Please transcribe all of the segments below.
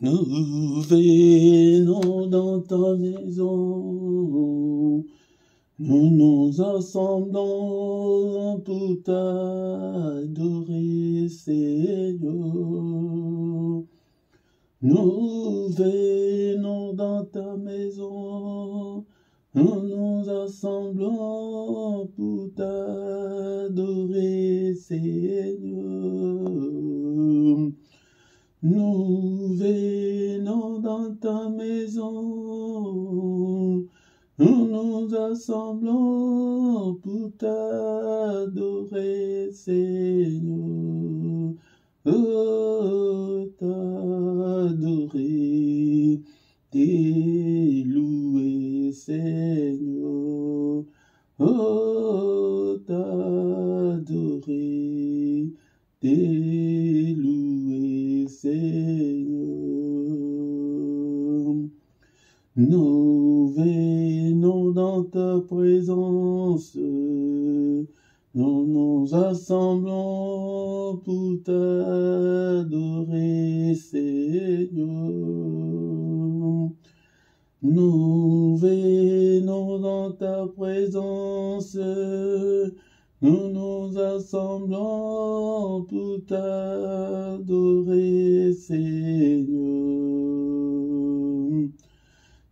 Nous venons dans ta maison, nous nous assemblons pour t'adorer, Seigneur. Nous venons dans ta maison, nous nous assemblons pour t'adorer, Seigneur. Nous venons dans ta maison, nous nous assemblons pour t'adorer, Seigneur. Oh, t'adorer, t'élouer, Seigneur. Oh, t'adorer, t'élouer, Seigneur. Nous venons dans ta présence, nous nous assemblons pour t'adorer, Seigneur. Nous venons dans ta présence, nous nous assemblons pour t'adorer, Seigneur.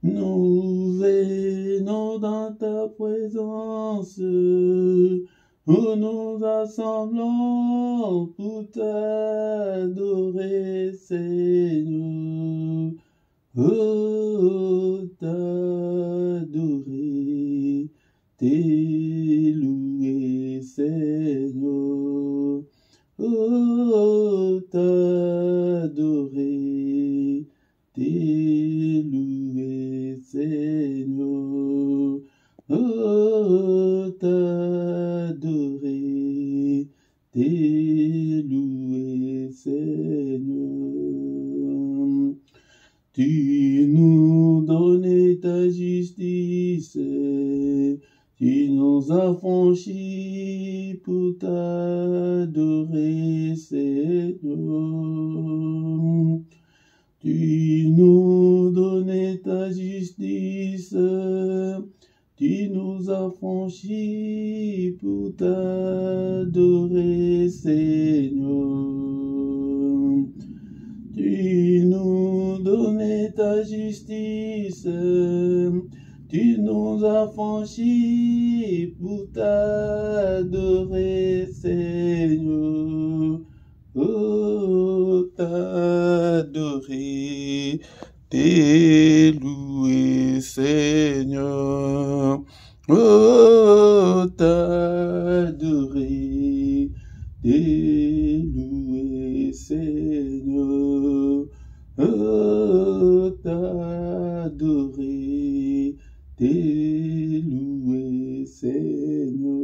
Nous venons dans ta présence, nous nous assemblons pour t'adorer, Seigneur. Oh, t'adorer, t'élouer, Seigneur. Oh, t'adorer, t'élouer, Seigneur. Oh, t'adorer, t'élouer, Seigneur. Tu nous donnes ta justice, tu nous as franchis pour t'adorer, Seigneur. Tu nous donnes ta justice, tu nous as franchis pour t'adorer, Seigneur. Tu nous donnes ta justice, tu nous as franchis pour t'adorer, Seigneur. Oh, t'adorer, t'élouer, Seigneur. Oh, t'adorer, t'élouer, Seigneur. Oh, t'adorer, t'élouer, Seigneur.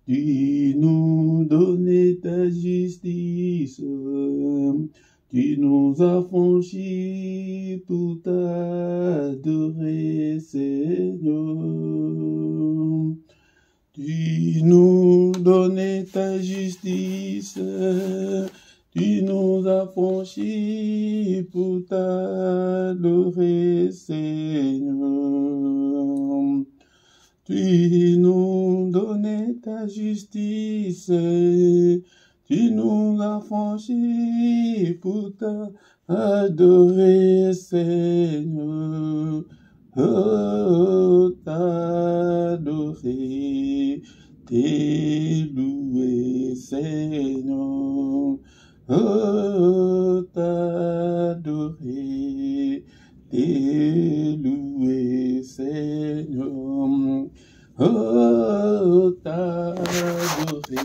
Tu nous donnes ta justice, tu nous as franchis pour t'adorer, Seigneur. Tu nous donnes ta justice, tu nous as franchis pour t'adorer, Seigneur. Tu nous donnes ta justice, tu nous as franchis pour t'adorer, Seigneur. Oh, t'adorer, t'élouer, Seigneur. Oh, t'adorer, t'élouer, Seigneur. Oh, t'adorer,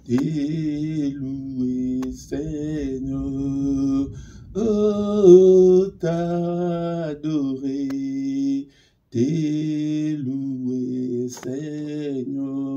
t'élouer, Seigneur. Oh, t'adorer, t'élouer, Seigneur.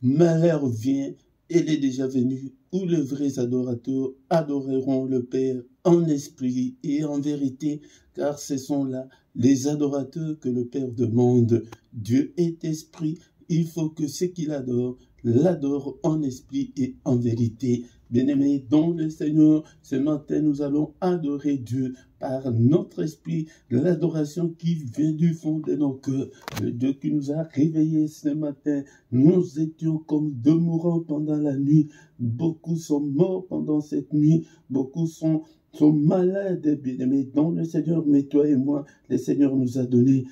Mais l'heure vient, elle est déjà venue, où les vrais adorateurs adoreront le Père en esprit et en vérité, car ce sont là les adorateurs que le Père demande. Dieu est esprit, il faut que ceux qui l'adorent l'adorent en esprit et en vérité. Bien-aimés dans le Seigneur, ce matin, nous allons adorer Dieu par notre esprit, l'adoration qui vient du fond de nos cœurs. Le Dieu qui nous a réveillés ce matin, nous étions comme deux mourants pendant la nuit. Beaucoup sont morts pendant cette nuit, beaucoup sont malades, bien-aimés dans le Seigneur, mais toi et moi, le Seigneur nous a donné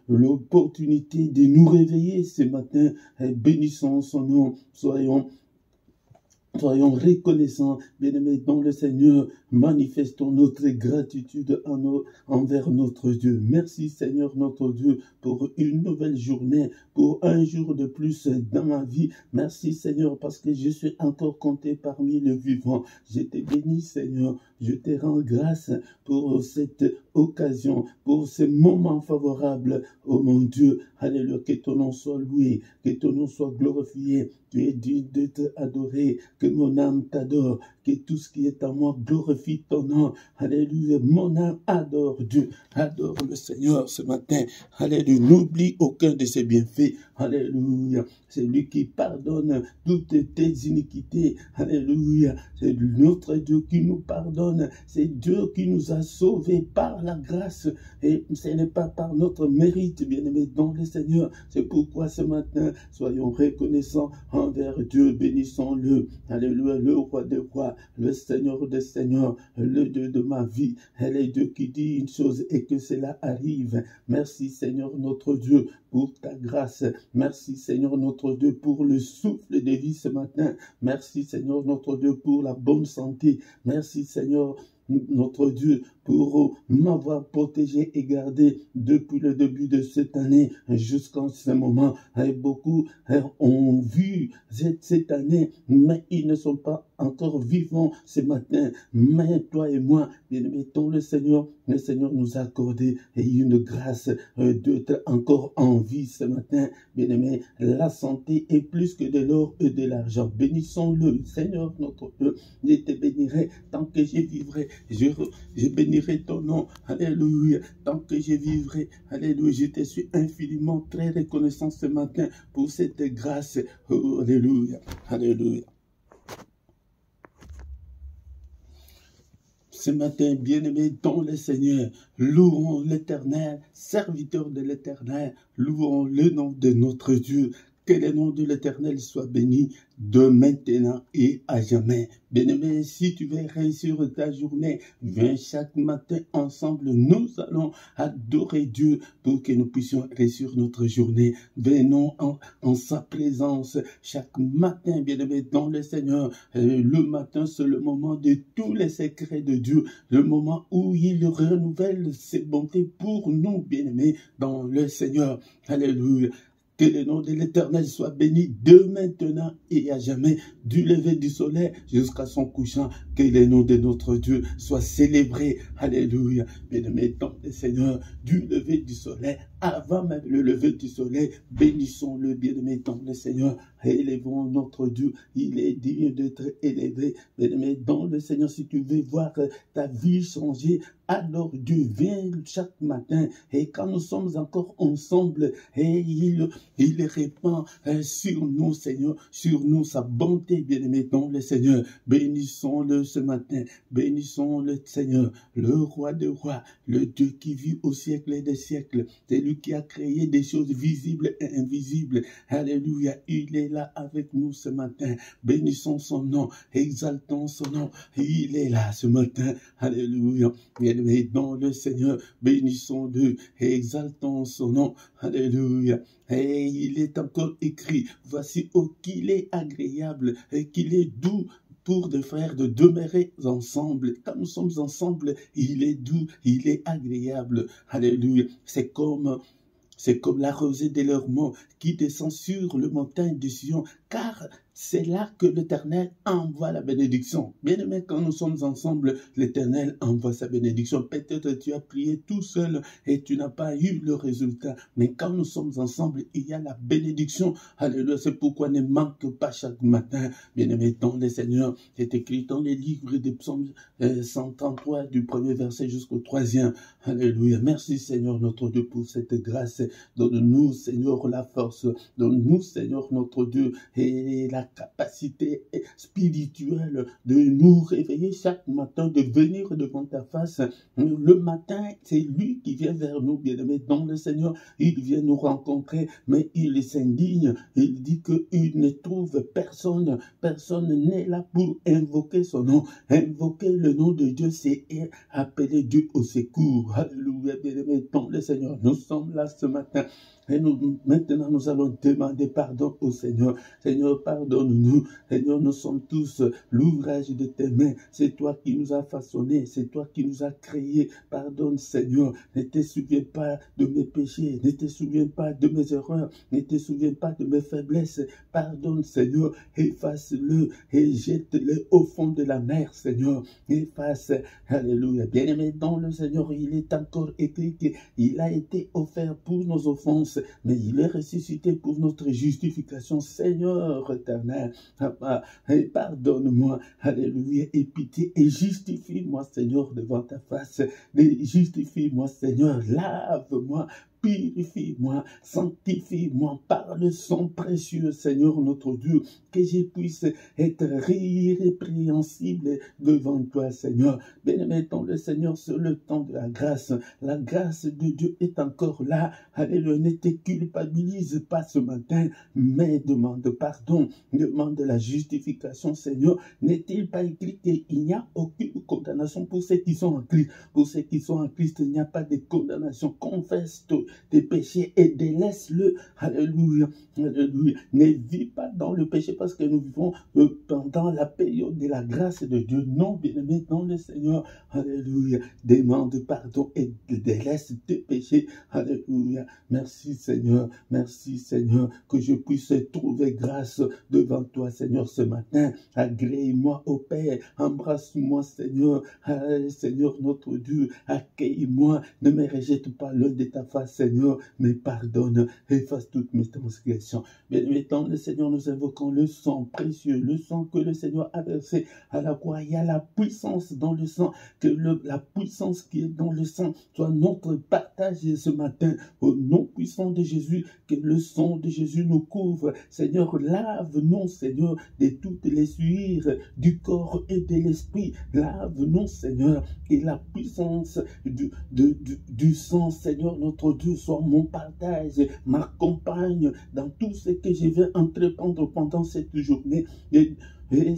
l'opportunité de nous réveiller ce matin. Bénissons son nom, soyons reconnaissants, bien-aimés dans le Seigneur, manifestons notre gratitude envers notre Dieu. Merci Seigneur notre Dieu pour une nouvelle journée, pour un jour de plus dans ma vie. Merci Seigneur parce que je suis encore compté parmi les vivants. Je te bénis Seigneur, je te rends grâce pour cette occasion, pour ce moment favorable. Oh mon Dieu, alléluia, que ton nom soit loué, que ton nom soit glorifié. Tu es digne d'être adoré, que mon âme t'adore, que tout ce qui est en moi glorifie ton nom. Alléluia, mon âme adore Dieu, adore le Seigneur ce matin. Alléluia, n'oublie aucun de ses bienfaits. Alléluia, c'est lui qui pardonne toutes tes iniquités. Alléluia, c'est notre Dieu qui nous pardonne. C'est Dieu qui nous a sauvés par la grâce. Et ce n'est pas par notre mérite, bien-aimé dans le Seigneur. C'est pourquoi ce matin, soyons reconnaissants envers Dieu. Bénissons-le. Alléluia, le roi des rois, le Seigneur des seigneurs, le Dieu de ma vie. Elle est Dieu qui dit une chose et que cela arrive. Merci Seigneur notre Dieu pour ta grâce. Merci Seigneur notre Dieu pour le souffle de vie ce matin. Merci Seigneur notre Dieu pour la bonne santé. Merci Seigneur notre Dieu pour m'avoir protégé et gardé depuis le début de cette année jusqu'en ce moment. Et beaucoup ont vu cette année, mais ils ne sont pas encore vivants ce matin. Mais toi et moi, bien-aimés, le Seigneur nous a accordé une grâce d'être encore en vie ce matin. Bien-aimés, la santé est plus que de l'or et de l'argent. Bénissons-le, Seigneur notre Dieu. Je te bénirai tant que je vivrai. Je bénirai ton nom. Alléluia. Tant que je vivrai. Alléluia. Je te suis infiniment très reconnaissant ce matin pour cette grâce. Oh, alléluia. Alléluia. Ce matin, bien-aimés dans le Seigneur, louons l'Éternel, serviteurs de l'Éternel, louons le nom de notre Dieu. Que le nom de l'Éternel soit béni de maintenant et à jamais. Bien-aimé, si tu veux réussir ta journée, viens chaque matin ensemble. Nous allons adorer Dieu pour que nous puissions réussir notre journée. Venons en sa présence chaque matin, bien-aimé, dans le Seigneur. Le matin, c'est le moment de tous les secrets de Dieu. Le moment où il renouvelle ses bontés pour nous, bien-aimés, dans le Seigneur. Alléluia. Que le nom de l'Éternel soit béni de maintenant et à jamais, du lever du soleil jusqu'à son couchant. Que le nom de notre Dieu soit célébré. Alléluia. Bien-aimé dans le Seigneur, du lever du soleil, avant même le lever du soleil, bénissons-le, bien-aimé dans le Seigneur. Élevons notre Dieu. Il est digne d'être élevé. Bien-aimé dans le Seigneur, si tu veux voir ta vie changer, alors Dieu vient chaque matin. Et quand nous sommes encore ensemble, et il répand sur nous, Seigneur, sur nous sa bonté, bien-aimé dans le Seigneur. Bénissons-le ce matin. Bénissons le Seigneur, le roi des rois, le Dieu qui vit au siècle des siècles. C'est lui qui a créé des choses visibles et invisibles. Alléluia. Il est là avec nous ce matin. Bénissons son nom. Exaltons son nom. Il est là ce matin. Alléluia. Bien-aimé dans le Seigneur, bénissons-le et exaltons son nom. Alléluia. Et il est encore écrit, voici qu'il est agréable et qu'il est doux pour des frères de demeurer ensemble. Quand nous sommes ensemble, il est doux, il est agréable. Alléluia. C'est comme la rosée de l'Hermon qui descend sur le montagne de Sion, car c'est là que l'Éternel envoie la bénédiction. Bien-aimé, quand nous sommes ensemble, l'Éternel envoie sa bénédiction. Peut-être tu as prié tout seul et tu n'as pas eu le résultat. Mais quand nous sommes ensemble, il y a la bénédiction. Alléluia, c'est pourquoi ne manque pas chaque matin. Bien-aimé, dans le Seigneur, c'est écrit dans les livres des psaumes 133, du premier verset jusqu'au 3e. Alléluia. Merci Seigneur notre Dieu pour cette grâce. Donne-nous Seigneur la force. Donne-nous Seigneur notre Dieu et la capacité spirituelle de nous réveiller chaque matin, de venir devant ta face. Le matin, c'est lui qui vient vers nous, bien-aimés dans le Seigneur. Il vient nous rencontrer, mais il s'indigne. Il dit qu'il ne trouve personne. Personne n'est là pour invoquer son nom. Invoquer le nom de Dieu, c'est appeler Dieu au secours. Alléluia, bien-aimés dans le Seigneur. Nous sommes là ce matin. Et maintenant, nous allons demander pardon au Seigneur. Seigneur, pardonne-nous. Seigneur, nous sommes tous l'ouvrage de tes mains. C'est toi qui nous as façonnés. C'est toi qui nous as créés. Pardonne, Seigneur. Ne te souviens pas de mes péchés. Ne te souviens pas de mes erreurs. Ne te souviens pas de mes faiblesses. Pardonne, Seigneur. Efface-le et jette-le au fond de la mer, Seigneur. Efface. Alléluia. Bien-aimé dans le Seigneur, il est encore écrit qu'il a été offert pour nos offenses, mais il est ressuscité pour notre justification. Seigneur éternel, pardonne-moi, alléluia, et pitié, et justifie-moi, Seigneur, devant ta face. Justifie-moi, Seigneur, lave-moi, purifie-moi, sanctifie-moi par le sang précieux, Seigneur notre Dieu, que je puisse être irrépréhensible devant toi, Seigneur. Bien-aimé dans le Seigneur, sur le temps de la grâce de Dieu est encore là. Alléluia, ne te culpabilise pas ce matin, mais demande pardon, demande la justification, Seigneur. N'est-il pas écrit qu'il n'y a aucune condamnation pour ceux qui sont en Christ? Pour ceux qui sont en Christ, il n'y a pas de condamnation. Confesse tes péchés et délaisse-le. Alléluia. Alléluia. Ne vis pas dans le péché parce que nous vivons pendant la période de la grâce de Dieu. Non, bien-aimé dans le Seigneur. Alléluia. Demande pardon et délaisse tes péchés. Alléluia. Merci Seigneur. Merci Seigneur que je puisse trouver grâce devant toi, Seigneur, ce matin. Agrée-moi au Père. Embrasse-moi, Seigneur. Seigneur notre Dieu. Accueille-moi. Ne me rejette pas loin de ta face, Seigneur, mais pardonne, efface toutes mes transgressions. Bien-aimé dans le Seigneur, nous invoquons le sang précieux, le sang que le Seigneur a versé à la croix. Il y a la puissance dans le sang, que la puissance qui est dans le sang soit notre partage ce matin. Au nom puissant de Jésus, que le sang de Jésus nous couvre. Seigneur, lave-nous, Seigneur, de toutes les souillures du corps et de l'esprit. Lave-nous, Seigneur, et la puissance du sang, Seigneur, notre Dieu, soit mon partage, m'accompagne dans tout ce que je vais entreprendre pendant cette journée. Et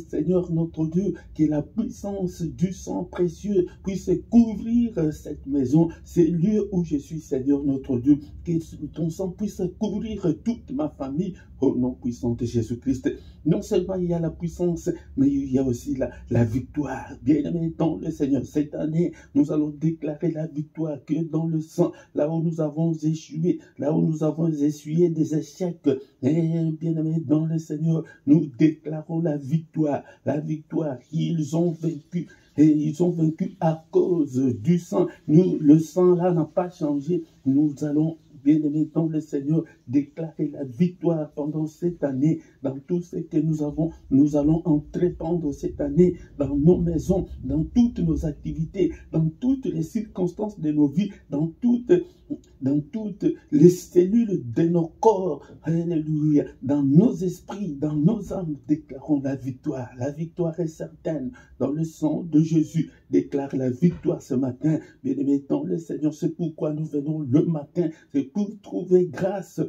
Seigneur notre Dieu, que la puissance du sang précieux puisse couvrir cette maison, ces lieux où je suis, Seigneur notre Dieu, que ton sang puisse couvrir toute ma famille, au nom puissant de Jésus-Christ. Non seulement il y a la puissance, mais il y a aussi la victoire. Bien-aimé dans le Seigneur, cette année, nous allons déclarer la victoire que dans le sang, là où nous avons échoué, là où nous avons essuyé des échecs, et bien-aimé dans le Seigneur, nous déclarons la victoire, ils ont vaincu. Et ils ont vaincu à cause du sang. Nous, le sang là n'a pas changé. Nous allons, bien-aimés dans le Seigneur, déclarer la victoire pendant cette année, dans tout ce que nous avons. Nous allons entreprendre cette année dans nos maisons, dans toutes nos activités, dans toutes les circonstances de nos vies, dans toutes les cellules de nos corps. Alléluia. Dans nos esprits, dans nos âmes, déclarons la victoire. La victoire est certaine. Dans le sang de Jésus, déclare la victoire ce matin. Bien-aimés dans le Seigneur, c'est pourquoi nous venons le matin. C'est pour trouver grâce.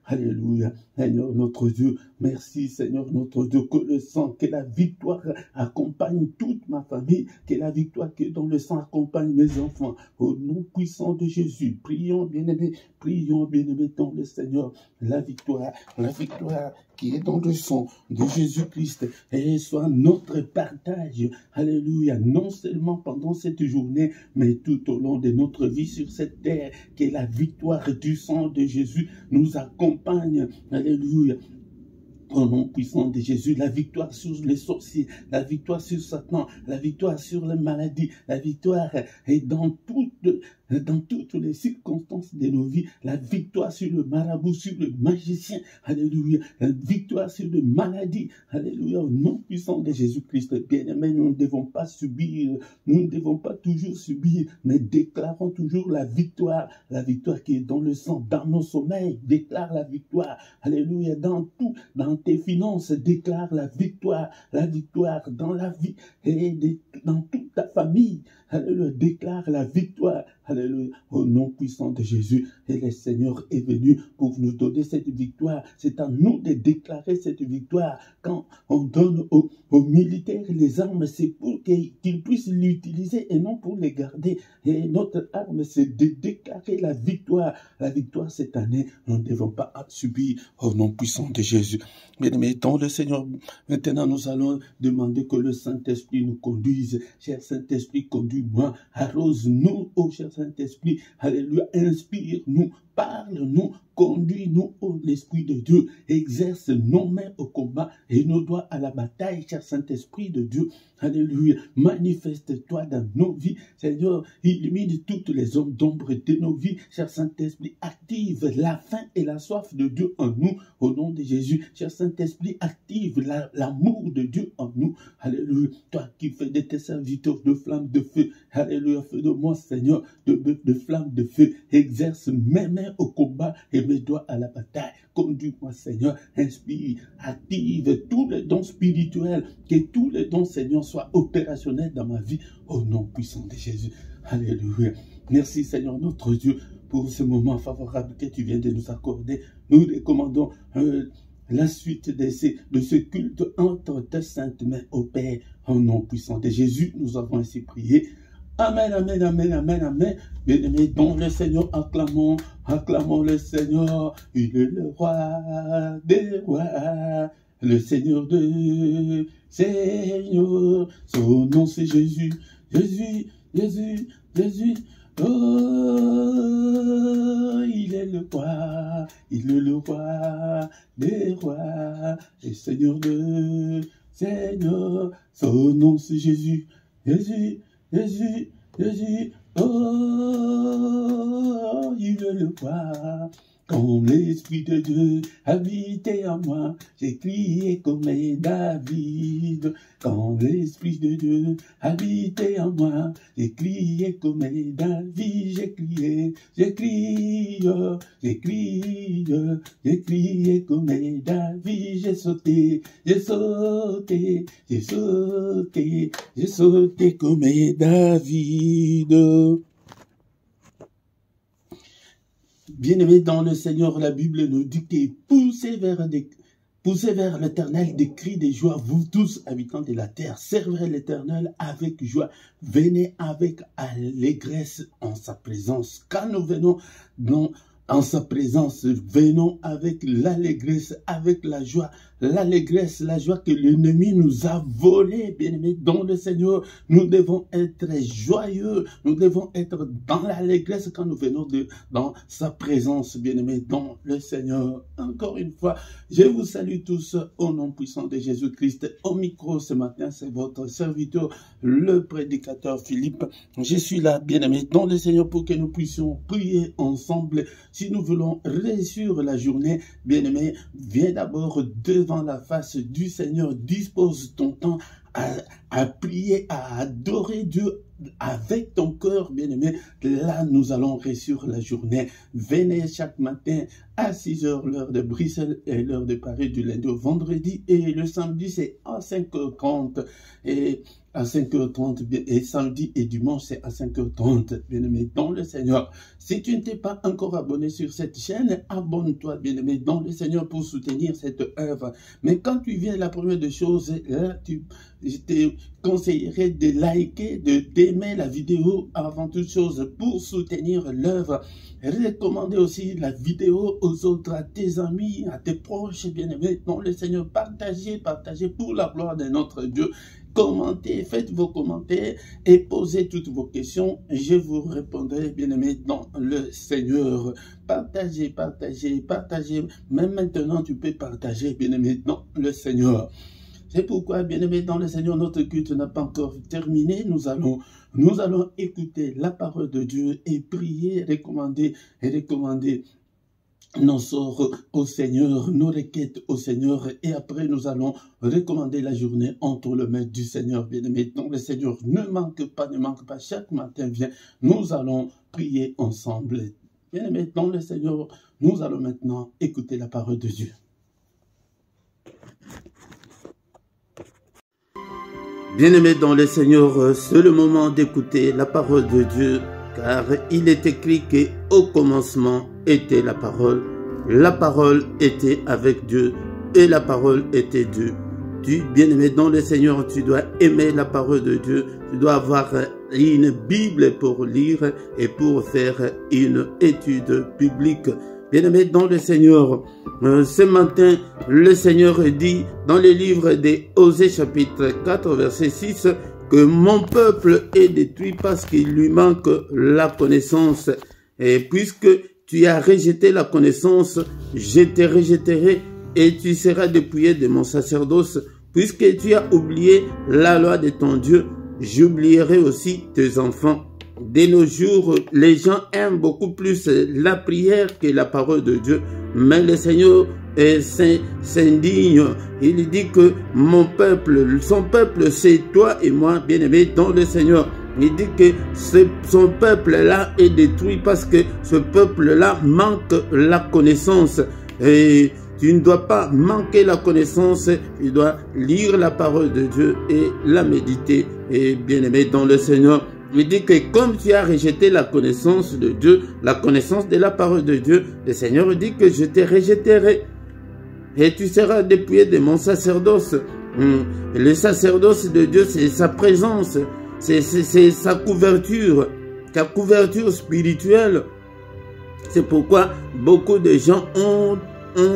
Alléluia. Seigneur notre Dieu, merci Seigneur notre Dieu, que le sang, que la victoire accompagne toute ma famille, que la victoire qui est dans le sang accompagne mes enfants. Au nom puissant de Jésus, prions bien-aimés dans le Seigneur, la victoire qui est dans le sang de Jésus-Christ, et soit notre partage, alléluia, non seulement pendant cette journée, mais tout au long de notre vie sur cette terre, que la victoire du sang de Jésus nous accompagne, alléluia. Au nom puissant de Jésus, la victoire sur les sorciers, la victoire sur Satan, la victoire sur les maladies, la victoire est dans toute dans toutes les circonstances de nos vies, la victoire sur le marabout, sur le magicien, alléluia, la victoire sur les maladies, alléluia, au nom puissant de Jésus-Christ. Bien-aimés, nous ne devons pas subir, nous ne devons pas toujours subir, mais déclarons toujours la victoire qui est dans le sang, dans nos sommeils, déclare la victoire, alléluia, dans tout, dans tes finances, déclare la victoire dans la vie et dans toute ta famille, alléluia, déclare la victoire, alléluia, au nom puissant de Jésus. Et le Seigneur est venu pour nous donner cette victoire. C'est à nous de déclarer cette victoire. Quand on donne aux militaires les armes, c'est pour qu'ils puissent l'utiliser et non pour les garder. Et notre arme, c'est de déclarer la victoire. La victoire cette année, nous ne devons pas subir au nom puissant de Jésus. Mais dans le Seigneur, maintenant nous allons demander que le Saint-Esprit nous conduise. Cher Saint-Esprit, conduis-moi, arrose-nous, ô cher Saint-Esprit, alléluia, inspire-nous, parle-nous, conduis-nous, ô l'Esprit de Dieu, exerce nos mains au combat et nos doigts à la bataille, cher Saint-Esprit de Dieu, alléluia, manifeste-toi dans nos vies, Seigneur, illumine toutes les zones d'ombre de nos vies, cher Saint-Esprit, active la faim et la soif de Dieu en nous, au nom de Jésus, cher Saint-Esprit, active l'amour de Dieu en nous, alléluia, toi qui fais de tes serviteurs de flammes de feu, alléluia, fais de moi, Seigneur, de flammes de feu, exerce mes mains au combat et mes doigts à la bataille. Conduis-moi, Seigneur, inspire, active tous les dons spirituels, que tous les dons, Seigneur, soient opérationnels dans ma vie, au nom puissant de Jésus. Alléluia. Merci, Seigneur, notre Dieu, pour ce moment favorable que tu viens de nous accorder. Nous recommandons la suite de ce culte entre tes saintes mains au Père, au nom puissant de Jésus. Nous avons ainsi prié. Amen, amen, amen, amen, amen. Bien-aimés, dans le Seigneur, acclamons le Seigneur. Il est le roi des rois, le Seigneur de Seigneur. Son nom c'est Jésus, Jésus, Jésus, Jésus. Oh, il est le roi des rois, le Seigneur de Seigneur. Son nom c'est Jésus, Jésus, Jésus, Jésus, oh, il est le roi. Quand l'Esprit de Dieu habitait en moi, j'ai crié comme David. Quand l'Esprit de Dieu habitait en moi, j'ai crié comme David. J'ai crié comme David. J'ai sauté comme David. Bien-aimés dans le Seigneur, la Bible nous dit que poussez vers l'Éternel des cris de joie, vous tous habitants de la terre, servez l'Éternel avec joie, venez avec allégresse en sa présence. Quand nous venons en sa présence, venons avec l'allégresse, avec la joie, l'allégresse, la joie que l'ennemi nous a volée, bien-aimés, dans le Seigneur. Nous devons être joyeux, nous devons être dans l'allégresse quand nous venons dans sa présence, bien-aimés, dans le Seigneur. Encore une fois, je vous salue tous au nom puissant de Jésus-Christ. Au micro ce matin, c'est votre serviteur, le prédicateur Philippe. Je suis là, bien-aimés, dans le Seigneur, pour que nous puissions prier ensemble. Si nous voulons réussir la journée, bien-aimés, viens d'abord devant la face du Seigneur, dispose ton temps à prier, à adorer Dieu avec ton cœur, bien-aimé. Là, nous allons réussir la journée. Venez chaque matin à 6 h, l'heure de Bruxelles et l'heure de Paris, du lundi au vendredi. Et le samedi, c'est à 5h30. Et à 5h30, et samedi et dimanche, c'est à 5h30, bien-aimé, dans le Seigneur. Si tu ne t'es pas encore abonné sur cette chaîne, abonne-toi, bien-aimé, dans le Seigneur, pour soutenir cette œuvre. Mais quand tu viens, la première des choses, là, je te conseillerais de liker, d'aimer la vidéo avant toute chose pour soutenir l'œuvre. Recommandez aussi la vidéo aux autres, à tes amis, à tes proches, bien-aimés, dans le Seigneur. Partagez pour la gloire de notre Dieu. Commentez, faites vos commentaires et posez toutes vos questions. Je vous répondrai, bien-aimés, dans le Seigneur. Partagez. Même maintenant, tu peux partager, bien-aimés, dans le Seigneur. C'est pourquoi, bien-aimés dans le Seigneur, notre culte n'a pas encore terminé. Nous allons écouter la parole de Dieu et prier, recommander nos sorts au Seigneur, nos requêtes au Seigneur, et après nous allons recommander la journée entre les mains du Seigneur. Bien-aimés dans le Seigneur, ne manque pas, chaque matin vient, nous allons prier ensemble. Bien-aimés dans le Seigneur, nous allons maintenant écouter la parole de Dieu. Bien-aimés dans le Seigneur, c'est le moment d'écouter la parole de Dieu, car il est écrit qu'au commencement était la parole était avec Dieu, et la parole était Dieu. Tu, bien-aimé dans le Seigneur, tu dois aimer la parole de Dieu, tu dois avoir une Bible pour lire et pour faire une étude publique. Bien-aimé dans le Seigneur, ce matin, le Seigneur dit dans le livre des Osée chapitre 4 verset 6 que mon peuple est détruit parce qu'il lui manque la connaissance. Et puisque tu as rejeté la connaissance, je te rejetterai et tu seras dépouillé de mon sacerdoce. Puisque tu as oublié la loi de ton Dieu, j'oublierai aussi tes enfants. De nos jours, les gens aiment beaucoup plus la prière que la parole de Dieu. Mais le Seigneur s'indigne. Il dit que mon peuple, son peuple, c'est toi et moi, bien-aimés dans le Seigneur. Il dit que son peuple-là est détruit parce que ce peuple-là manque la connaissance. Et tu ne dois pas manquer la connaissance, tu dois lire la parole de Dieu et la méditer. Et bien-aimé dans le Seigneur, il dit que comme tu as rejeté la connaissance de Dieu, la connaissance de la parole de Dieu, le Seigneur dit que je te rejetterai et tu seras dépouillé de mon sacerdoce. Le sacerdoce de Dieu, c'est sa présence, c'est sa couverture spirituelle. C'est pourquoi beaucoup de gens ont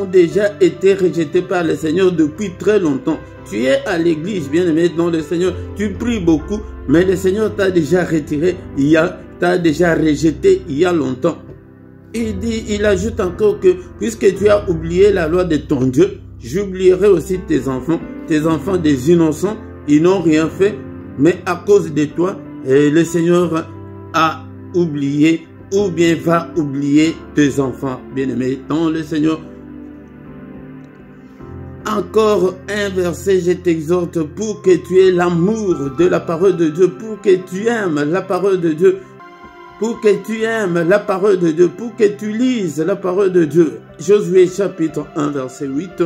déjà été rejetés par le Seigneur depuis très longtemps. Tu es à l'église, bien-aimé dans le Seigneur, tu pries beaucoup, mais le Seigneur t'a déjà retiré, t'a déjà rejeté il y a longtemps. Il ajoute encore que, puisque tu as oublié la loi de ton Dieu, j'oublierai aussi tes enfants des innocents, ils n'ont rien fait, mais à cause de toi, le Seigneur a oublié, ou bien va oublier tes enfants, bien-aimés dans le Seigneur. Encore un verset, je t'exhorte pour que tu aies l'amour de la parole de Dieu, pour que tu aimes la parole de Dieu, pour que tu aimes la parole de Dieu, pour que tu lises la parole de Dieu. Josué chapitre 1 verset 8,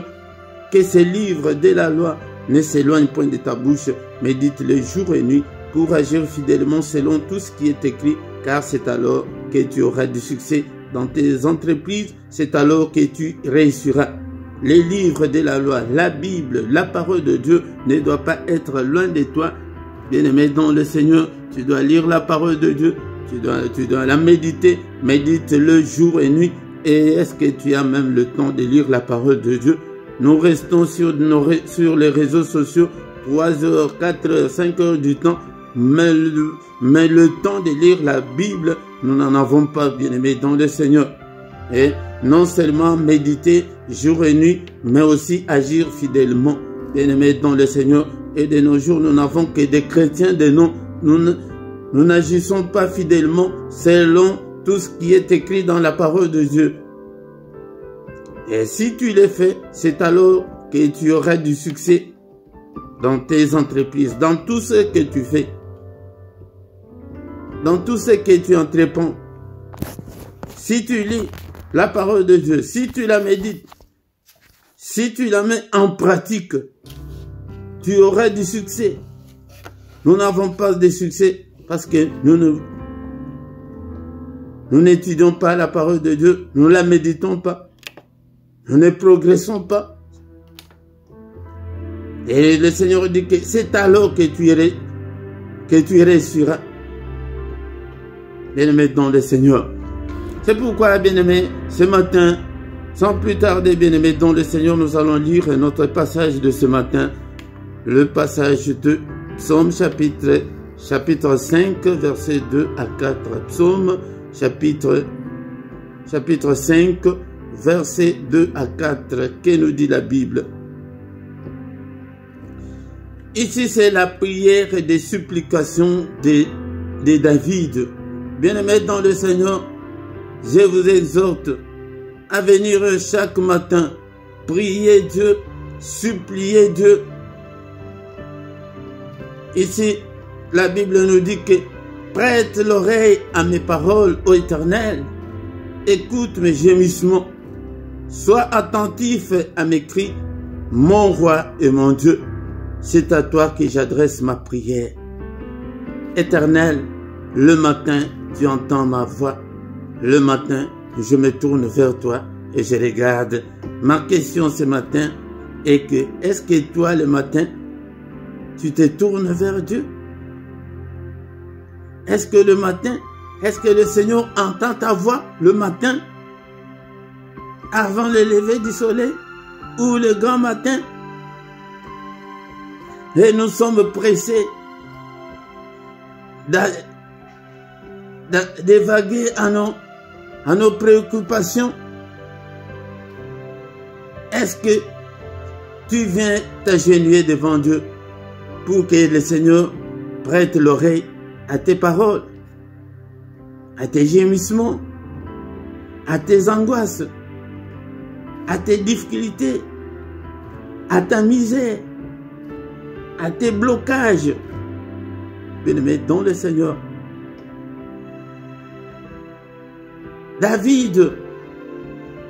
que ces livres de la loi ne s'éloignent point de ta bouche, médite-les jour et nuit pour agir fidèlement selon tout ce qui est écrit, car c'est alors que tu auras du succès dans tes entreprises, c'est alors que tu réussiras. Les livres de la loi, la Bible, la parole de Dieu ne doit pas être loin de toi. Bien-aimé dans le Seigneur, tu dois lire la parole de Dieu, tu dois la méditer, médite-le jour et nuit. Et est-ce que tu as même le temps de lire la parole de Dieu? Nous restons sur les réseaux sociaux 3 heures, 4 heures, 5 heures du temps, mais le temps de lire la Bible, nous n'en avons pas, bien-aimé dans le Seigneur. Et non seulement méditer jour et nuit, mais aussi agir fidèlement, bien-aimés dans le Seigneur. Et de nos jours, nous n'avons que des chrétiens de nom. Nous n'agissons pas fidèlement selon tout ce qui est écrit dans la parole de Dieu. Et si tu le fais, c'est alors que tu auras du succès dans tes entreprises, dans tout ce que tu fais, dans tout ce que tu entreprends. Si tu lis la parole de Dieu, si tu la médites, si tu la mets en pratique, tu auras du succès. Nous n'avons pas de succès parce que nous n'étudions pas la parole de Dieu, nous ne la méditons pas, nous ne progressons pas. Et le Seigneur dit que c'est alors que tu réussiras. Bien-aimé dans le Seigneur. C'est pourquoi, bien-aimé, ce matin, sans plus tarder, bien-aimé dans le Seigneur, nous allons lire notre passage de ce matin, le passage de Psaume chapitre 5, versets 2 à 4. Psaume chapitre 5, versets 2 à 4. Que nous dit la Bible? Ici, c'est la prière et des supplications de David. Bien-aimés dans le Seigneur, je vous exhorte à venir chaque matin, prier Dieu, supplier Dieu. Ici, la Bible nous dit que prête l'oreille à mes paroles, ô Éternel. Écoute mes gémissements. Sois attentif à mes cris, mon roi et mon Dieu. C'est à toi que j'adresse ma prière. Éternel, le matin, tu entends ma voix. Le matin, je me tourne vers toi et je regarde. Ma question ce matin est que, est-ce que toi, le matin, tu te tournes vers Dieu? Est-ce que le matin, est-ce que le Seigneur entend ta voix le matin, avant le lever du soleil ou le grand matin? Et nous sommes pressés d'évaguer à nos préoccupations. Est-ce que tu viens t'agenouiller devant Dieu pour que le Seigneur prête l'oreille à tes paroles, à tes gémissements, à tes angoisses, à tes difficultés, à ta misère, à tes blocages? Bien-aimé dans le Seigneur, David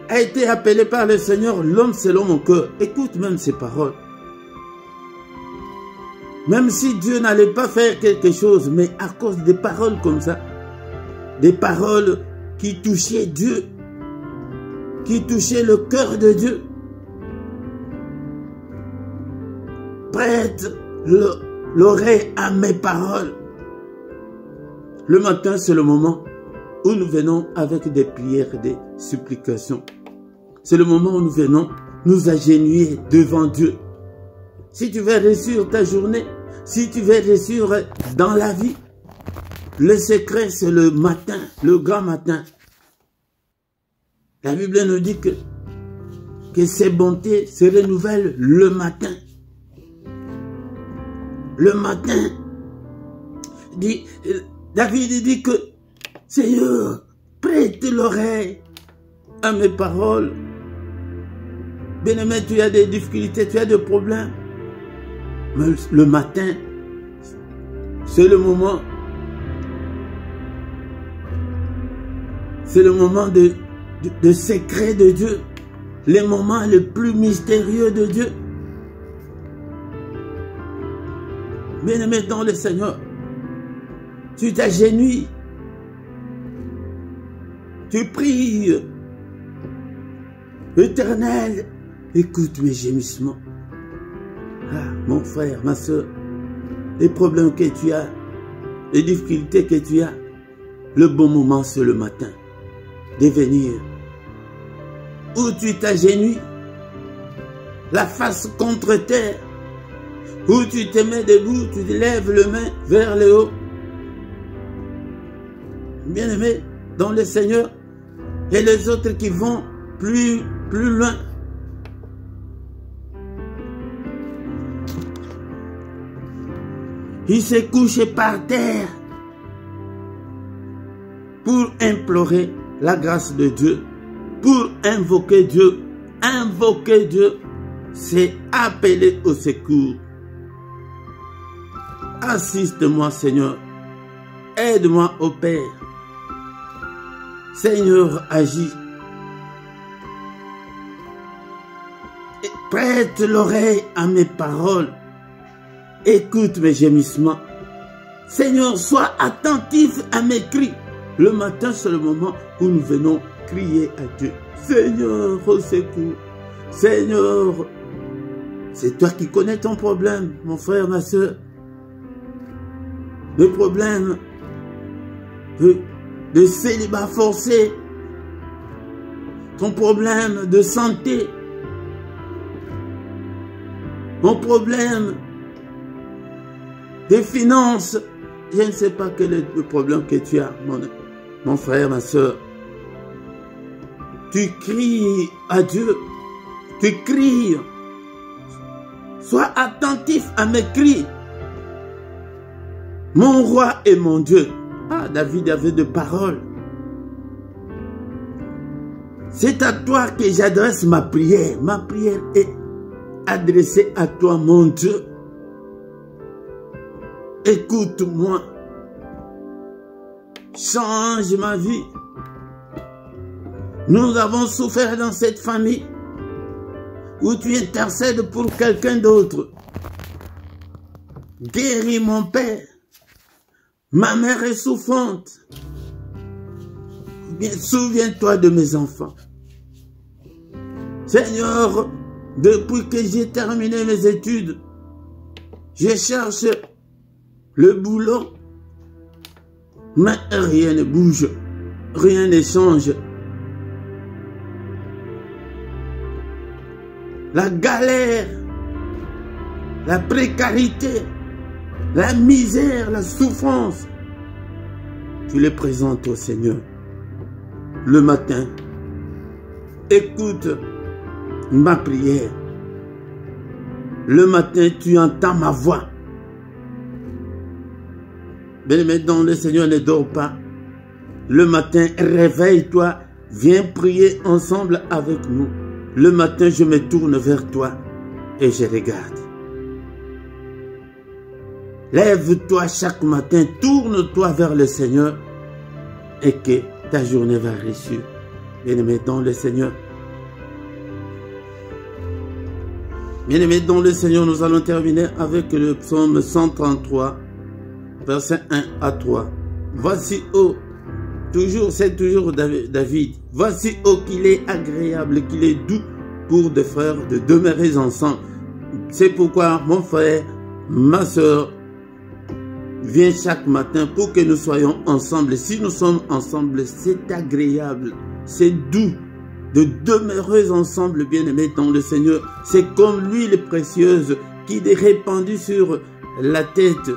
a été appelé par le Seigneur l'homme selon mon cœur. Écoute même ces paroles. Même si Dieu n'allait pas faire quelque chose, mais à cause des paroles comme ça, des paroles qui touchaient Dieu, qui touchaient le cœur de Dieu, prête l'oreille à mes paroles. Le matin, c'est le moment où nous venons avec des prières, des supplications. C'est le moment où nous venons nous agenouiller devant Dieu. Si tu veux réussir ta journée, si tu veux réussir dans la vie, le secret c'est le matin, le grand matin. La Bible nous dit que ses bontés se renouvellent le matin. Le matin, David dit que Seigneur, prête l'oreille à mes paroles. Bien-aimé, tu as des difficultés, tu as des problèmes. Mais le matin, c'est le moment. C'est le moment de secret de Dieu. Les moments les plus mystérieux de Dieu. Bien-aimé dans le Seigneur, tu t'agenouilles. Tu pries. Éternel, écoute mes gémissements. Ah, mon frère, ma soeur, les problèmes que tu as, les difficultés que tu as, le bon moment c'est le matin de venir. Où tu t'agenouilles, la face contre terre, où tu te mets debout, tu te lèves les mains vers le haut. Bien-aimé dans le Seigneur, et les autres qui vont plus loin. Ils se couchent par terre pour implorer la grâce de Dieu, pour invoquer Dieu. Invoquer Dieu, c'est appeler au secours. Assiste-moi, Seigneur. Aide-moi, ô Père. Seigneur, agis. Prête l'oreille à mes paroles. Écoute mes gémissements. Seigneur, sois attentif à mes cris. Le matin, c'est le moment où nous venons crier à Dieu. Seigneur, au secours. Seigneur, c'est toi qui connais ton problème, mon frère, ma soeur. Le problème de célibat forcé, ton problème de santé, mon problème des finances, je ne sais pas quel est le problème que tu as, mon frère, ma soeur. Tu cries à Dieu, tu cries Sois attentif à mes cris. Mon roi et mon Dieu. Ah, David avait de paroles. C'est à toi que j'adresse ma prière. Ma prière est adressée à toi, mon Dieu. Écoute-moi. Change ma vie. Nous avons souffert dans cette famille où tu intercèdes pour quelqu'un d'autre. Guéris mon père. Ma mère est souffrante. Bien, souviens-toi de mes enfants. Seigneur, depuis que j'ai terminé mes études, je cherche le boulot, mais rien ne bouge, rien ne change. La galère, la précarité, la misère, la souffrance, tu les présentes au Seigneur. Le matin, écoute ma prière. Le matin, tu entends ma voix. Bien-aimé dans le Seigneur, ne dors pas. Le matin, réveille-toi. Viens prier ensemble avec nous. Le matin, je me tourne vers toi et je regarde. Lève-toi chaque matin, tourne-toi vers le Seigneur et que ta journée va réussir. Bien-aimé dans le Seigneur. Bien-aimé dans le Seigneur, nous allons terminer avec le psaume 133, versets 1 à 3. Voici, oh, c'est toujours David. Voici, oh, qu'il est agréable, qu'il est doux pour des frères de demeurer ensemble. C'est pourquoi, mon frère, ma soeur, viens chaque matin pour que nous soyons ensemble. Si nous sommes ensemble, c'est agréable, c'est doux de demeurer ensemble, bien-aimés dans le Seigneur. C'est comme l'huile précieuse qui est répandue sur la tête,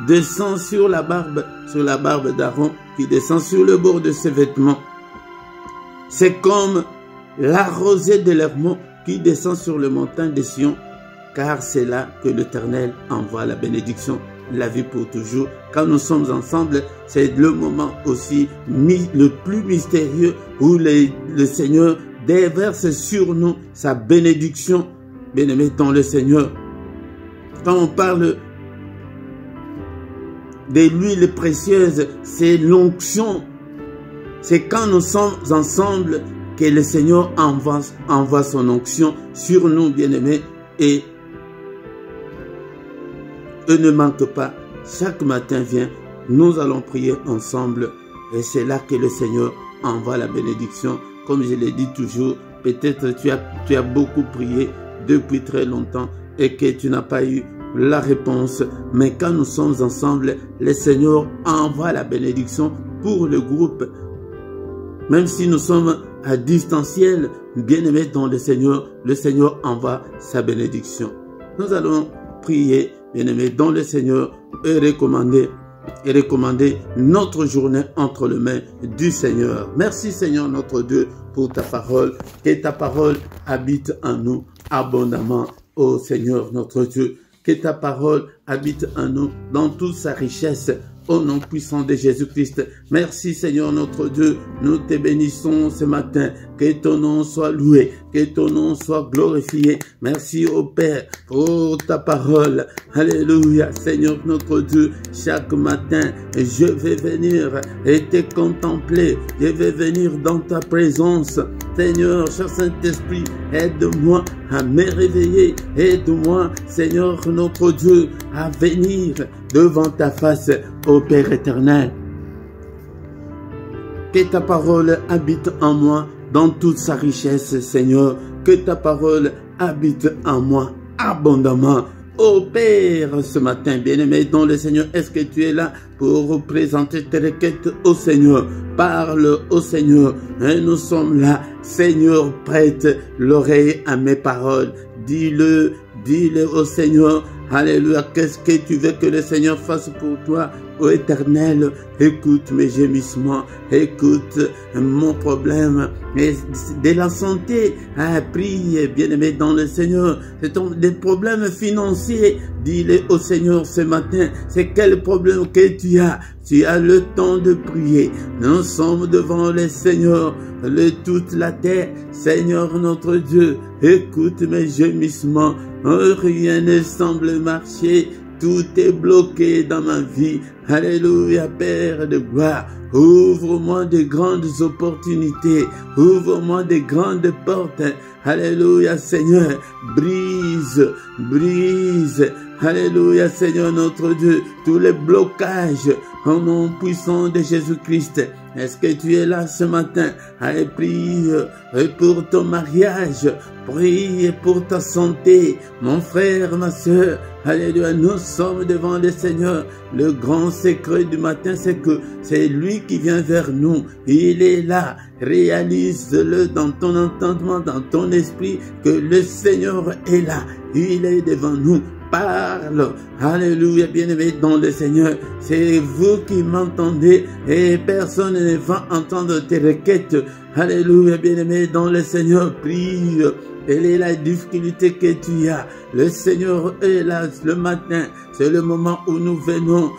descend sur la barbe d'Aaron, qui descend sur le bord de ses vêtements. C'est comme la rosée de l'Hermon qui descend sur le montagne de Sion, car c'est là que l'Éternel envoie la bénédiction, la vie pour toujours. Quand nous sommes ensemble, c'est le moment aussi le plus mystérieux où le Seigneur déverse sur nous sa bénédiction. Bien-aimés dans le Seigneur, quand on parle de l'huile précieuse, c'est l'onction. C'est quand nous sommes ensemble que le Seigneur envoie son onction sur nous, bien-aimés, et ne manque pas. Chaque matin vient, nous allons prier ensemble et c'est là que le Seigneur envoie la bénédiction. Comme je l'ai dit toujours, peut-être tu as beaucoup prié depuis très longtemps et que tu n'as pas eu la réponse. Mais quand nous sommes ensemble, le Seigneur envoie la bénédiction pour le groupe. Même si nous sommes à distanciel, bien-aimés dans le Seigneur envoie sa bénédiction. Nous allons prier, bien-aimés dans le Seigneur, et recommander notre journée entre les mains du Seigneur. Merci Seigneur notre Dieu pour ta parole. Que ta parole habite en nous abondamment, ô Seigneur notre Dieu. Que ta parole habite en nous dans toute sa richesse. Au nom puissant de Jésus-Christ. Merci Seigneur notre Dieu. Nous te bénissons ce matin. Que ton nom soit loué. Que ton nom soit glorifié. Merci au Père pour ta parole. Alléluia Seigneur notre Dieu. Chaque matin, je vais venir et te contempler. Je vais venir dans ta présence. Seigneur, cher Saint-Esprit, aide-moi à me réveiller. Aide-moi, Seigneur notre Dieu, à venir devant ta face, ô Père éternel. Que ta parole habite en moi dans toute sa richesse, Seigneur. Que ta parole habite en moi abondamment. Ô Père, ce matin, bien-aimé dans le Seigneur, est-ce que tu es là pour présenter tes requêtes au Seigneur? Parle au Seigneur. Et nous sommes là, Seigneur, prête l'oreille à mes paroles. Dis-le au Seigneur Alléluia. Qu'est-ce que tu veux que le Seigneur fasse pour toi, ô Éternel? Écoute mes gémissements, écoute mon problème et de la santé. Prie, bien-aimé dans le Seigneur. C'est des problèmes financiers. Dis-le au Seigneur ce matin. C'est quel problème que tu as? Tu as le temps de prier. Nous sommes devant le Seigneur, toute la terre. Seigneur notre Dieu, écoute mes gémissements. Rien ne semble marcher. Tout est bloqué dans ma vie. Alléluia, Père de gloire. Ouvre-moi de grandes opportunités. Ouvre-moi de grandes portes. Alléluia, Seigneur. Brise, brise. Alléluia, Seigneur notre Dieu. Tous les blocages au nom puissant de Jésus-Christ. Est-ce que tu es là ce matin? Allez, prie pour ton mariage. Prie pour ta santé. Mon frère, ma soeur. Alléluia, nous sommes devant le Seigneur. Le grand secret du matin, c'est que c'est lui qui vient vers nous. Il est là. Réalise-le dans ton entendement, dans ton esprit, que le Seigneur est là. Il est devant nous. Parle. Alléluia, bien-aimé dans le Seigneur. C'est vous qui m'entendez et personne ne va entendre tes requêtes. Alléluia, bien-aimé dans le Seigneur. Prie. Quelle est la difficulté que tu as? Le Seigneur est là le matin. C'est le moment où nous venons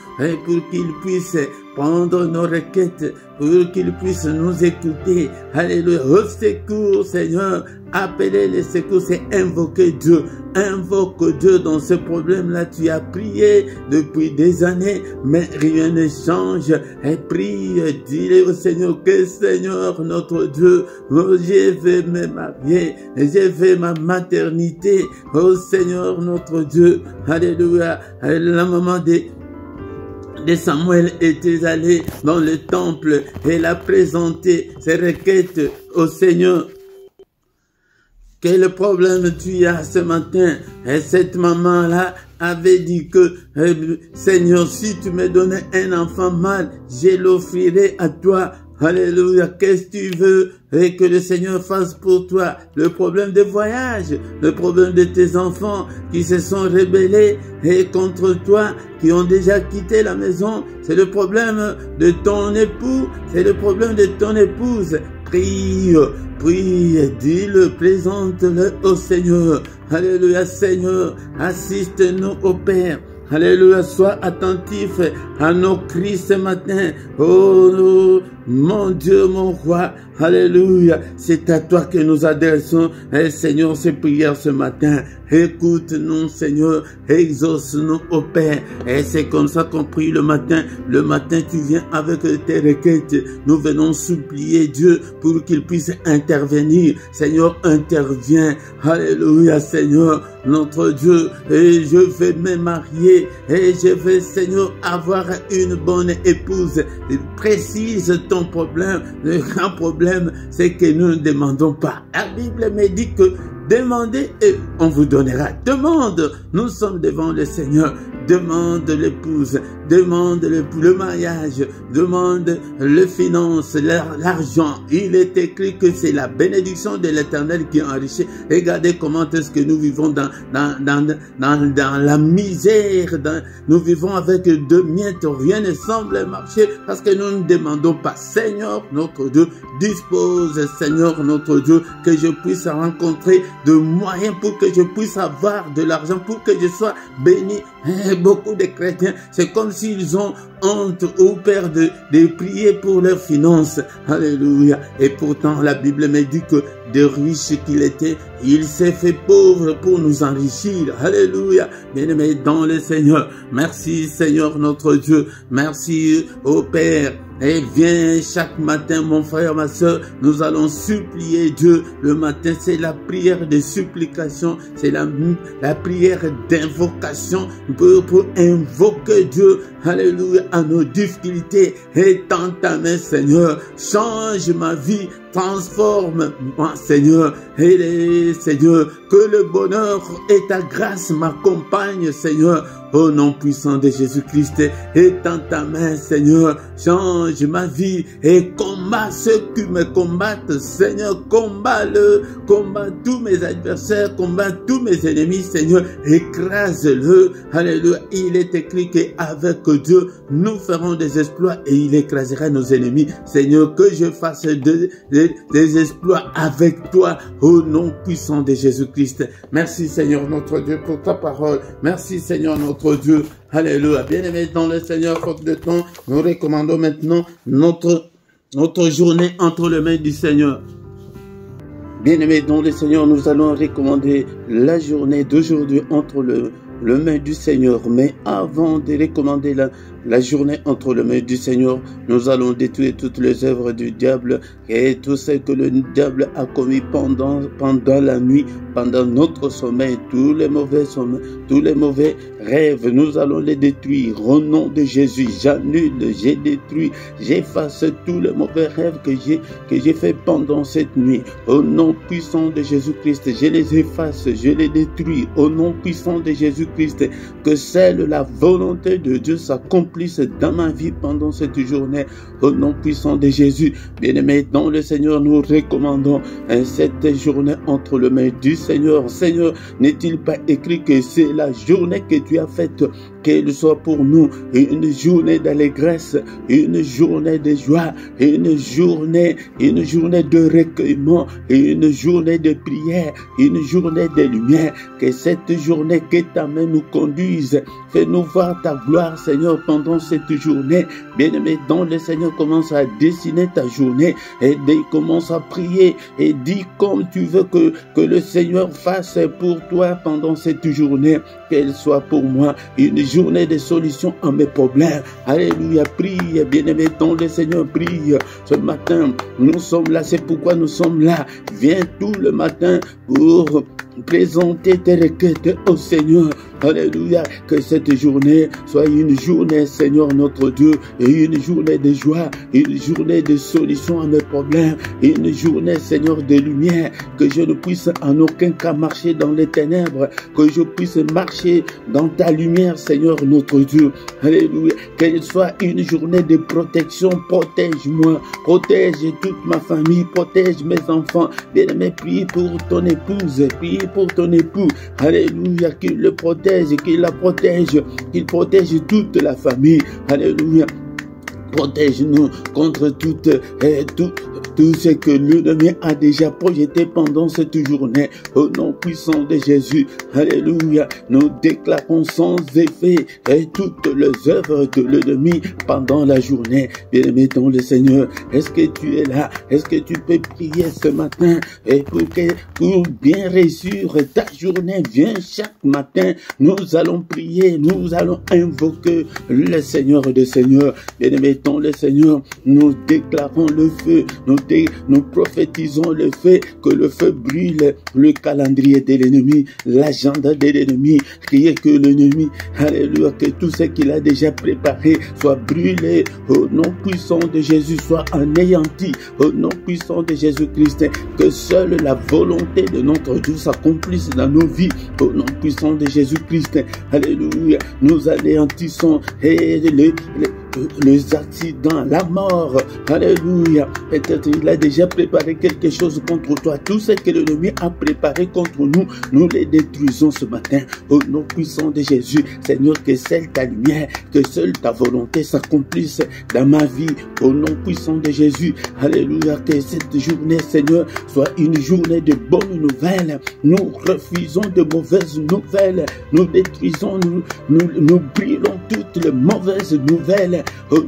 pour qu'il puisse prendre nos requêtes, pour qu'il puisse nous écouter. Alléluia. Au secours, Seigneur. Appelez les secours, c'est invoquer Dieu. Invoque Dieu dans ce problème-là. Tu as prié depuis des années, mais rien ne change. Et prie, dis-le au Seigneur que Seigneur notre Dieu, je vais me marier, je vais ma maternité. Oh Seigneur notre Dieu, alléluia. La maman de Samuel était allée dans le temple et elle a présenté ses requêtes au Seigneur. Quel problème tu as ce matin? Et cette maman-là avait dit que, Seigneur, si tu me donnais un enfant mâle, je l'offrirai à toi. Alléluia, qu'est-ce que tu veux et que le Seigneur fasse pour toi? Le problème de voyage, le problème de tes enfants qui se sont rebellés et contre toi, qui ont déjà quitté la maison, c'est le problème de ton époux, c'est le problème de ton épouse. Prie, prie, dis-le, présente-le au Seigneur. Alléluia, Seigneur, assiste-nous au Père. Alléluia, sois attentif à nos cris ce matin. Oh, mon Dieu, mon roi. Alléluia, c'est à toi que nous adressons, Seigneur, ces prières ce matin. Écoute-nous, Seigneur, exauce-nous au Père. Et c'est comme ça qu'on prie le matin. Le matin, tu viens avec tes requêtes. Nous venons supplier Dieu pour qu'il puisse intervenir. Seigneur, interviens. Alléluia, Seigneur, notre Dieu. Et je vais me marier. Et je vais, Seigneur, avoir une bonne épouse. Précise ton problème. Le grand problème, c'est que nous ne demandons pas. La Bible me dit que demandez et on vous donnera. Demande. Nous sommes devant le Seigneur. Demande l'épouse, demande le mariage, demande les finances, l'argent. Il est écrit que c'est la bénédiction de l'Éternel qui enrichit. Regardez comment est-ce que nous vivons dans la misère. Nous vivons avec 2 miettes. Rien ne semble marcher parce que nous ne demandons pas. Seigneur notre Dieu, dispose, Seigneur notre Dieu, que je puisse rencontrer de moyens pour que je puisse avoir de l'argent, pour que je sois béni. Beaucoup de chrétiens, c'est comme s'ils ont honte ou peur de prier pour leurs finances. Alléluia. Et pourtant, la Bible me dit que de riche qu'il était, il s'est fait pauvre pour nous enrichir. Alléluia. Bien-aimé dans le Seigneur. Merci Seigneur notre Dieu. Merci au Père. Et viens chaque matin, mon frère, ma soeur, nous allons supplier Dieu. Le matin, c'est la prière de supplication, c'est la prière d'invocation pour invoquer Dieu. Alléluia, à nos difficultés. Étends ta main, Seigneur. Change ma vie. Transforme-moi, Seigneur. Et Seigneur, que le bonheur et ta grâce m'accompagnent, Seigneur. Au nom puissant de Jésus-Christ, étends ta main, Seigneur. Change change ma vie et combat ceux qui me combattent. Seigneur, combat tous mes adversaires, combat tous mes ennemis. Seigneur, écrase-le. Alléluia. Il est écrit qu'avec Dieu, nous ferons des exploits et il écrasera nos ennemis. Seigneur, que je fasse des exploits avec toi au nom puissant de Jésus-Christ. Merci Seigneur notre Dieu pour ta parole. Merci Seigneur notre Dieu. Alléluia. Bien-aimés dans le Seigneur, faute de temps, nous recommandons maintenant notre journée entre les mains du Seigneur. Bien-aimés dans le Seigneur, nous allons recommander la journée d'aujourd'hui entre le main du Seigneur. Mais avant de recommander la journée entre les mains du Seigneur, nous allons détruire toutes les œuvres du diable et tout ce que le diable a commis pendant la nuit, pendant notre sommeil, tous les mauvais rêves, nous allons les détruire au nom de Jésus. J'annule, j'ai détruit, j'efface tous les mauvais rêves que j'ai fait pendant cette nuit. Au nom puissant de Jésus-Christ, je les efface, je les détruis. Au nom puissant de Jésus-Christ, que celle la volonté de Dieu s'accomplisse dans ma vie pendant cette journée. Au nom puissant de Jésus, bien-aimés dans le Seigneur, nous recommandons cette journée entre les mains du Seigneur. Seigneur, n'est-il pas écrit que c'est la journée que tu as faite, qu'elle soit pour nous une journée d'allégresse, une journée de joie, une journée de recueillement, une journée de prière, une journée de lumière. Que cette journée que ta main nous conduise, fais-nous voir ta gloire, Seigneur, pendant cette journée. Bien-aimé dans le Seigneur, commence à dessiner ta journée et commence à prier et dis comme tu veux que le Seigneur fasse pour toi pendant cette journée, qu'elle soit pour moi une journée de solution à mes problèmes. Alléluia, prie, bien-aimé dans le Seigneur, prie. Ce matin, nous sommes là, c'est pourquoi nous sommes là. Viens tout le matin pour présenter tes requêtes au Seigneur. Alléluia, que cette journée soit une journée, Seigneur notre Dieu, et une journée de joie, une journée de solution à mes problèmes, une journée, Seigneur, de lumière, que je ne puisse en aucun cas marcher dans les ténèbres, que je puisse marcher dans ta lumière, Seigneur notre Dieu. Alléluia, qu'elle soit une journée de protection. Protège-moi, protège toute ma famille, protège mes enfants. Bien-aimé, prie pour ton épouse, prie pour ton époux. Alléluia, qu'il le protège, qu'il la protège, qu'il protège toute la famille. Alléluia. Protège-nous contre tout ce que l'ennemi a déjà projeté pendant cette journée. Au nom puissant de Jésus, alléluia, nous déclarons sans effet toutes les œuvres de l'ennemi pendant la journée. Bien-aimé dans le Seigneur, est-ce que tu es là? Est-ce que tu peux prier ce matin et pour bien réussir ta journée? Viens chaque matin, nous allons prier, nous allons invoquer le Seigneur des Seigneurs. Bien-aimé dans le Seigneur, nous déclarons le feu, nous prophétisons le fait que le feu brûle le calendrier de l'ennemi, l'agenda de l'ennemi, qui est que l'ennemi, alléluia, que tout ce qu'il a déjà préparé soit brûlé au nom puissant de Jésus, soit anéanti au nom puissant de Jésus-Christ, que seule la volonté de notre Dieu s'accomplisse dans nos vies au nom puissant de Jésus-Christ. Alléluia, nous anéantissons les accidents, la mort. Alléluia. Peut-être il a déjà préparé quelque chose contre toi. Tout ce que l'ennemi a préparé contre nous, nous les détruisons ce matin. Au nom puissant de Jésus, Seigneur, que seule ta lumière, que seule ta volonté s'accomplisse dans ma vie. Au nom puissant de Jésus. Alléluia. Que cette journée, Seigneur, soit une journée de bonnes nouvelles. Nous refusons de mauvaises nouvelles. Nous détruisons, nous brûlons toutes les mauvaises nouvelles. Au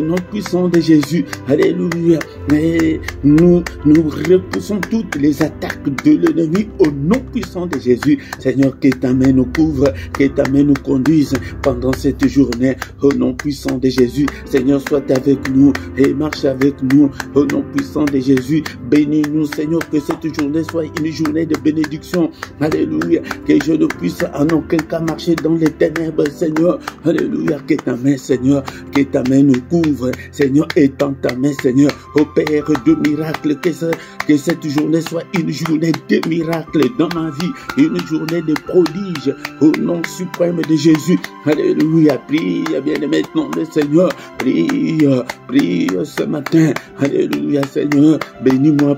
nom puissant de Jésus, alléluia, mais nous repoussons toutes les attaques de l'ennemi au nom puissant de Jésus. Seigneur, que ta main nous couvre, que ta main nous conduise pendant cette journée au nom puissant de Jésus. Seigneur, sois avec nous et marche avec nous au nom puissant de Jésus. Bénis-nous, Seigneur, que cette journée soit une journée de bénédiction. Alléluia, que je ne puisse en aucun cas marcher dans les ténèbres, Seigneur. Alléluia, que ta main, Seigneur, que ta main nous couvre, Seigneur, étends ta main, Seigneur, oh Père, de miracles, que cette journée soit une journée de miracles dans ma vie, une journée de prodiges, au nom suprême de Jésus. Alléluia, prie, bien-aimé, nom le Seigneur, prie ce matin. Alléluia, Seigneur, bénis-moi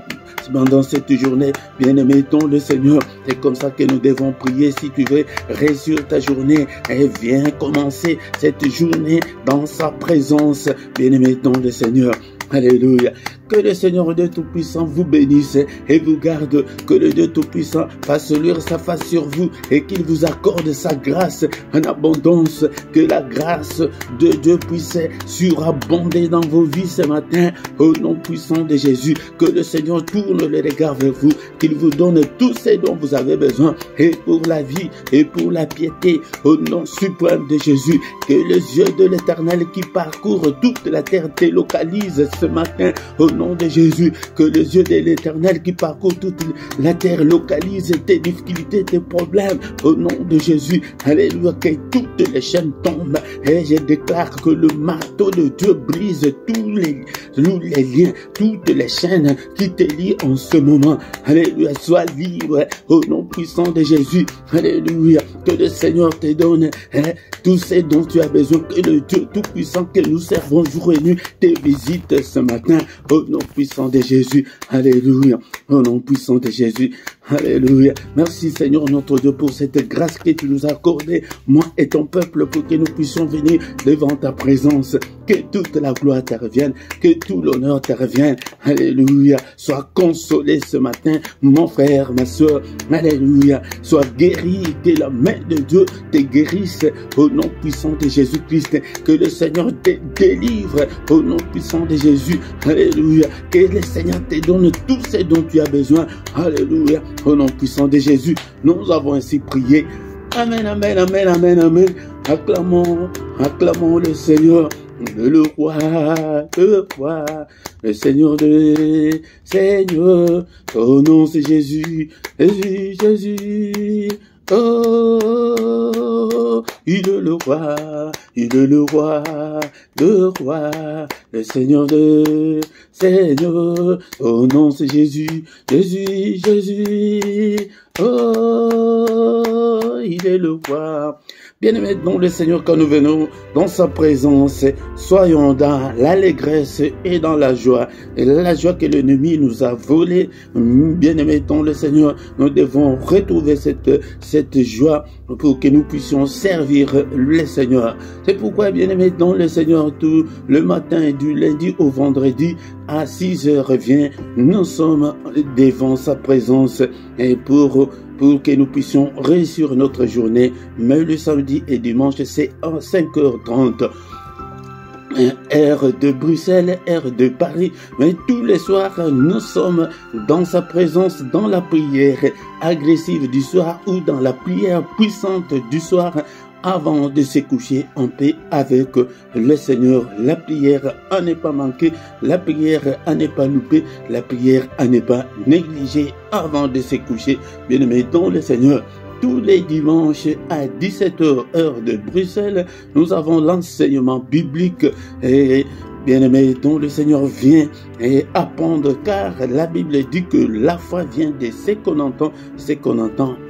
pendant cette journée, bien-aimé, ton le Seigneur. C'est comme ça que nous devons prier. Si tu veux réussir ta journée, et viens commencer cette journée dans sa présence, bien-aimé, ton le Seigneur. Alléluia. Que le Seigneur Dieu Tout-Puissant vous bénisse et vous garde. Que le Dieu Tout-Puissant fasse luire sa face sur vous et qu'il vous accorde sa grâce en abondance. Que la grâce de Dieu puisse surabonder dans vos vies ce matin au nom puissant de Jésus. Que le Seigneur tourne les regards vers vous, qu'il vous donne tout ce dont vous avez besoin et pour la vie et pour la piété au nom suprême de Jésus. Que les yeux de l'Éternel qui parcourent toute la terre te localisent ce matin au nom de Jésus. Que les yeux de l'Éternel qui parcourent toute la terre localisent tes difficultés, tes problèmes au nom de Jésus. Alléluia. Que toutes les chaînes tombent et je déclare que le marteau de Dieu brise tous les liens, toutes les chaînes qui te lient en ce moment. Alléluia. Sois libre au nom puissant de Jésus. Alléluia. Que le Seigneur te donne tout ce dont tu as besoin. Que le Dieu Tout-Puissant que nous servons jour et nuit te visite ce matin au nom puissant de Jésus. Alléluia. Au nom puissant de Jésus. Alléluia. Merci Seigneur notre Dieu pour cette grâce que tu nous as accordée, moi et ton peuple, pour que nous puissions venir devant ta présence. Que toute la gloire te revienne, que tout l'honneur te revienne. Alléluia. Sois consolé ce matin, mon frère, ma soeur. Alléluia. Sois guéri, que la main de Dieu te guérisse au nom puissant de Jésus-Christ. Que le Seigneur te délivre au nom puissant de Jésus. Alléluia. Que le Seigneur te donne tout ce dont tu as besoin. Alléluia. Au nom puissant de Jésus, nous avons ainsi prié. Amen, amen, amen, amen, amen. Acclamons, acclamons le Seigneur, le roi, le Seigneur de Seigneur. Son nom c'est Jésus, Jésus, Jésus. Oh, il est le roi, il est le roi, le Seigneur de Seigneur. Oh non, c'est Jésus, Jésus, Jésus. Oh, il est le roi. Bien-aimés dans le Seigneur, quand nous venons dans sa présence, soyons dans l'allégresse et dans la joie. Et la joie que l'ennemi nous a volée, bien-aimés dans le Seigneur, nous devons retrouver cette joie pour que nous puissions servir le Seigneur. C'est pourquoi, bien-aimés dans le Seigneur, tout le matin du lundi au vendredi, à 6h vient, nous sommes devant sa présence et pour que nous puissions réussir notre journée. Mais le samedi et dimanche, c'est à 5h30. Heure de Bruxelles, heure de Paris. Mais tous les soirs, nous sommes dans sa présence, dans la prière agressive du soir ou dans la prière puissante du soir, avant de se coucher en paix avec le Seigneur. La prière à ne pas manquer, la prière à ne pas louper, la prière à ne pas négliger avant de se coucher. Bien-aimés dans le Seigneur, tous les dimanches à 17h heure de Bruxelles, nous avons l'enseignement biblique et bien-aimés, dont le Seigneur vient et apprendre, car la Bible dit que la foi vient de ce qu'on entend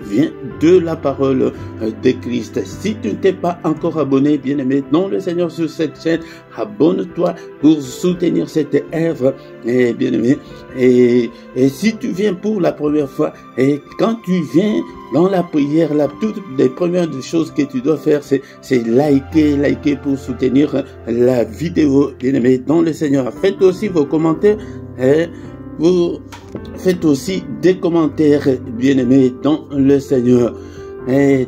vient de la parole de Christ. Si tu ne t'es pas encore abonné, bien-aimé, dont le Seigneur sur cette chaîne, abonne-toi pour soutenir cette œuvre, et bien-aimé, et si tu viens pour la première fois, et quand tu viens dans la prière, toutes les premières choses que tu dois faire, c'est liker pour soutenir la vidéo, bien-aimé, dans le Seigneur. Faites aussi vos commentaires, vous faites aussi des commentaires, bien-aimés, dans le Seigneur. Et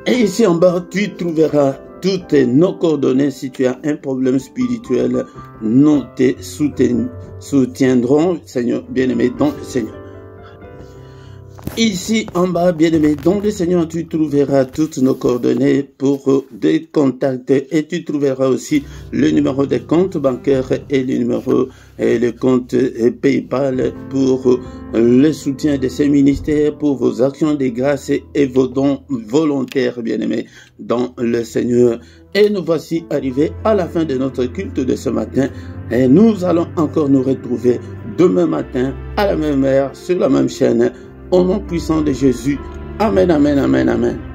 et ici en bas, tu trouveras toutes nos coordonnées. Si tu as un problème spirituel, nous te soutiendrons, Seigneur, bien-aimé, dans le Seigneur. Ici en bas, bien-aimé, dans le Seigneur, tu trouveras toutes nos coordonnées pour des contacts et tu trouveras aussi le numéro des comptes bancaires et le numéro et le compte PayPal pour le soutien de ces ministères, pour vos actions de grâce et vos dons volontaires, bien-aimés, dans le Seigneur. Et nous voici arrivés à la fin de notre culte de ce matin et nous allons encore nous retrouver demain matin à la même heure sur la même chaîne. Au nom puissant de Jésus. Amen, amen, amen, amen.